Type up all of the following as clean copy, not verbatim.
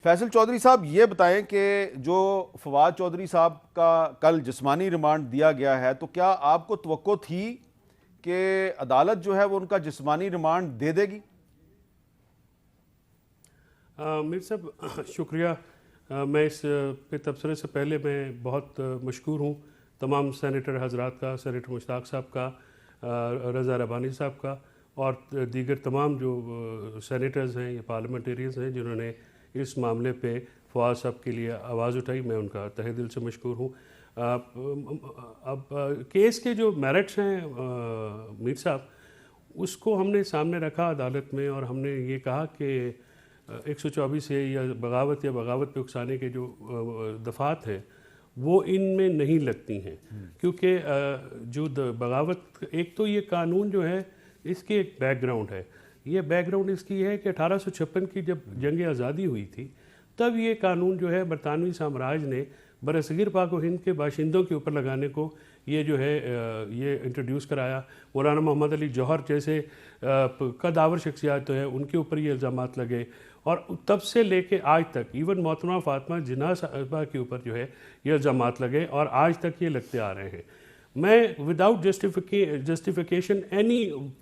فیصل چودھری صاحب یہ بتائیں کہ جو فواد چودھری صاحب کا کل جسمانی ریمانڈ دیا گیا ہے تو کیا آپ کو توقع تھی کہ عدالت جو ہے وہ ان کا جسمانی ریمانڈ دے دے گی؟ میر صاحب شکریہ. میں اس پہ تبصرے سے پہلے میں بہت مشکور ہوں تمام سینیٹر حضرات کا، سینیٹر مشتاق صاحب کا، رضا ربانی صاحب کا اور دیگر تمام جو سینیٹرز ہیں یا پارلیمنٹیرینز ہیں جنہوں نے اس معاملے پہ فواد صاحب کے لیے آواز اٹھائی. میں ان کا تہہ دل سے مشکور ہوں. اب کیس کے جو میرٹس ہیں میر صاحب، اس کو ہم نے سامنے رکھا عدالت میں اور ہم نے یہ کہا کہ 124 یا بغاوت پہ اکسانے کے جو دفعات ہیں وہ ان میں نہیں لگتی ہیں، کیونکہ جو بغاوت، ایک تو یہ قانون جو ہے اس کی ایک بیک گراؤنڈ ہے. یہ بیک گراؤنڈ اس کی ہے کہ 1856 کی جب جنگ آزادی ہوئی تھی تب یہ قانون جو ہے برطانوی سامراج نے برصغیر پاک و ہند کے باشندوں کے اوپر لگانے کو یہ جو ہے یہ انٹروڈیوس کرایا. مولانا محمد علی جوہر جیسے قدآور شخصیات جو ہے ان کے اوپر یہ الزامات لگے اور تب سے لے کے آج تک ایون محترمہ فاطمہ جناح صاحبہ کے اوپر جو ہے یہ الزامات لگے اور آج تک یہ لگتے آ رہے ہیں. میں وداؤٹ جسٹیفیکیشن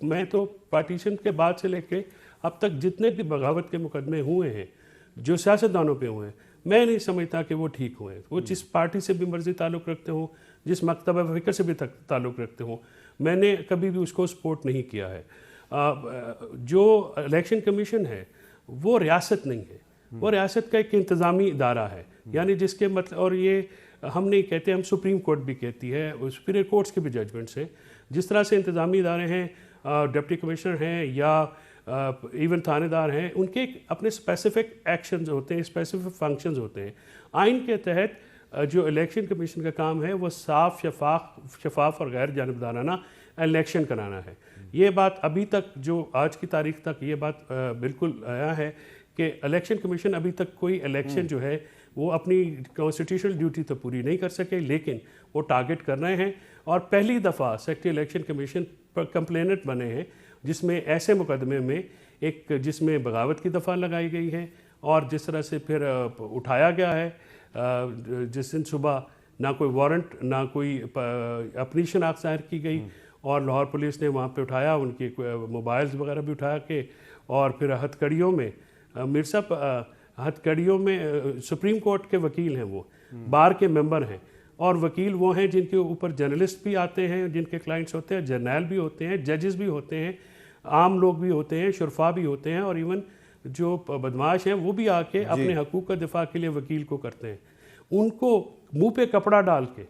میں تو پارٹیشن کے بعد سے لے کے اب تک جتنے بھی بغاوت کے مقدمے ہوئے ہیں جو سیاستدانوں پہ ہوئے ہیں، میں نہیں سمجھتا کہ وہ ٹھیک ہوئے. وہ جس پارٹی سے بھی مرضی تعلق رکھتے ہوں، جس مکتبہ فکر سے بھی تعلق رکھتے ہوں، میں نے کبھی بھی اس کو سپورٹ نہیں کیا ہے. جو الیکشن کمیشن ہے وہ ریاست نہیں ہے، وہ ریاست کا ایک انتظامی ادارہ ہے، یعنی جس کے مطلب، اور یہ ہم نہیں کہتے، ہم سپریم کورٹ بھی کہتی ہے، سپیریئر کورٹس کے بھی ججمنٹس ہیں. جس طرح سے انتظامی ادارے ہیں، ڈپٹی کمشنر ہیں یا ایون تھانے دار ہیں، ان کے اپنے اسپیسیفک ایکشنز ہوتے ہیں، اسپیسیفک فنکشنز ہوتے ہیں. آئین کے تحت جو الیکشن کمیشن کا کام ہے وہ صاف شفاف اور غیر جانبدارانہ الیکشن کرانا ہے. یہ بات ابھی تک، جو آج کی تاریخ تک یہ بات بالکل آیا ہے کہ الیکشن کمیشن ابھی تک کوئی الیکشن جو ہے وہ اپنی کانسٹیٹیوشنل ڈیوٹی تو پوری نہیں کر سکے، لیکن وہ ٹارگٹ کر رہے ہیں. اور پہلی دفعہ سیکرٹری الیکشن کمیشن پر کمپلیننٹ بنے ہیں جس میں ایسے مقدمے میں ایک جس میں بغاوت کی دفعہ لگائی گئی ہے اور جس طرح سے پھر اٹھایا گیا ہے. جس دن صبح نہ کوئی وارنٹ نہ کوئی اپنی شناخت ظاہر کی گئی اور لاہور پولیس نے وہاں پہ اٹھایا، ان کے موبائلز وغیرہ بھی اٹھا کے، اور پھر ہتھ کڑیوں میں میر صاحب ہتھ کڑیوں میں سپریم کورٹ کے وکیل ہیں، وہ بار کے ممبر ہیں، اور وکیل وہ ہیں جن کے اوپر جرنلسٹ بھی آتے ہیں، جن کے کلائنٹس ہوتے ہیں، جرنیل بھی ہوتے ہیں، ججز بھی ہوتے ہیں، عام لوگ بھی ہوتے ہیں، شرفا بھی ہوتے ہیں، اور ایون جو بدماش ہیں وہ بھی آ کے اپنے حقوق کا دفاع کے لیے وکیل کو کرتے ہیں. ان کو منہ پہ کپڑا ڈال کے،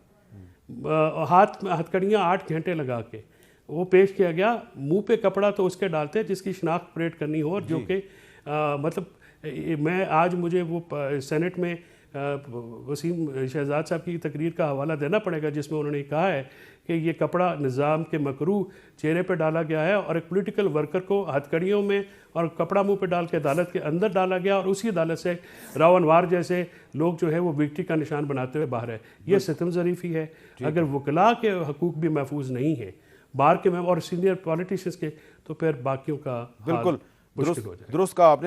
ہتھ کڑیاں 8 گھنٹے لگا کے وہ پیش کیا گیا. منہ پہ کپڑا تو اس کے ڈالتے ہیں جس کی شناخت پریڈ کرنی ہو، اور جو کہ مطلب میں آج مجھے وہ سینٹ میں وسیم شہزاد صاحب کی تقریر کا حوالہ دینا پڑے گا جس میں انہوں نے کہا ہے کہ یہ کپڑا نظام کے مکروہ چہرے پہ ڈالا گیا ہے اور ایک پولیٹیکل ورکر کو ہتھ کڑیوں میں اور کپڑا منہ پہ ڈال کے عدالت کے اندر ڈالا گیا، اور اسی عدالت سے راو انوار جیسے لوگ جو ہے وہ وکٹری کا نشان بناتے ہوئے باہر ہے. یہ ستم ظریفی ہے. اگر وکلاء کے حقوق بھی محفوظ نہیں ہیں بار کے اور سینئر پالیٹیشنز کے، تو پھر باقیوں کا بالکل مشکل ہو جائے. درست کہا آپ نے.